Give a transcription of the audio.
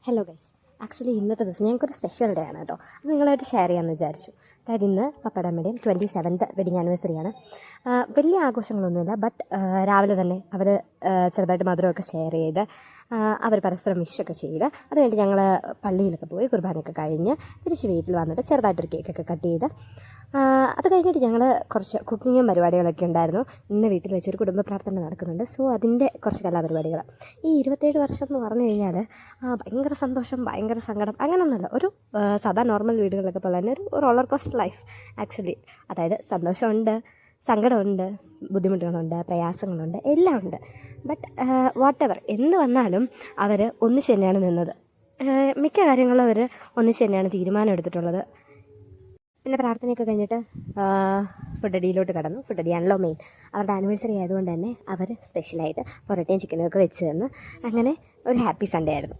Hello guys, actually ഇന്നത്തെ ദിവസം ഞങ്ങൾക്കൊരു സ്പെഷ്യൽ ഡേ ആണ് കേട്ടോ. അത് നിങ്ങളായിട്ട് ഷെയർ ചെയ്യാമെന്ന് വിചാരിച്ചു. അതായത് ഇന്ന് പപ്പയുടെ അമ്മയുടെയും 27th വെഡിങ് ആനിവേഴ്സറിയാണ്. വലിയ ആഘോഷങ്ങളൊന്നുമില്ല, ബട്ട് രാവിലെ തന്നെ അവർ ചെറുതായിട്ട് മധുരമൊക്കെ ഷെയർ ചെയ്ത് അവർ പരസ്പരം വിഷൊക്കെ ചെയ്ത് അത് കഴിഞ്ഞിട്ട് ഞങ്ങൾ പള്ളിയിലൊക്കെ പോയി കുർബാനയൊക്കെ കഴിഞ്ഞ് തിരിച്ച് വീട്ടിൽ വന്നിട്ട് ചെറുതായിട്ടൊരു കേക്കൊക്കെ കട്ട് ചെയ്ത് അത് കഴിഞ്ഞിട്ട് ഞങ്ങൾ കുറച്ച് കുക്കിങ്ങും പരിപാടികളൊക്കെ ഉണ്ടായിരുന്നു. ഇന്ന് വീട്ടിൽ വെച്ചൊരു കുടുംബ പ്രാർത്ഥന നടക്കുന്നുണ്ട്. സോ അതിൻ്റെ കുറച്ച് കലാപരിപാടികൾ. ഈ 27 വർഷം എന്ന് പറഞ്ഞു കഴിഞ്ഞാൽ ഭയങ്കര സന്തോഷം, ഭയങ്കര സങ്കടം, അങ്ങനെയൊന്നുമല്ല. ഒരു സാധാ നോർമൽ വീടുകളിലൊക്കെ പോലെ തന്നെ ഒരു റോളർ കോസ്റ്റർ ലൈഫ് ആക്ച്വലി. അതായത് സന്തോഷമുണ്ട്, സങ്കടമുണ്ട്, ബുദ്ധിമുട്ടുകളുണ്ട്, പ്രയാസങ്ങളുണ്ട്, എല്ലാം ഉണ്ട്. ബട്ട് വാട്ട് എവർ എന്ത് വന്നാലും അവർ ഒന്നിച്ച് തന്നെയാണ് നിന്നത്. മിക്ക കാര്യങ്ങളും അവർ ഒന്നിച്ച് തന്നെയാണ് തീരുമാനം എടുത്തിട്ടുള്ളത്. പിന്നെ പ്രാർത്ഥനയൊക്കെ കഴിഞ്ഞിട്ട് ഫുഡ് അടിയിലോട്ട് കടന്നു. ഫുഡ് അടിയാണല്ലോ മെയിൻ. അവരുടെ ആനിവേഴ്സറി ആയതുകൊണ്ട് തന്നെ അവർ സ്പെഷ്യലായിട്ട് പൊറോട്ടയും ചിക്കനും ഒക്കെ വെച്ച് തന്ന് അങ്ങനെ ഒരു ഹാപ്പി സൺഡേ ആയിരുന്നു.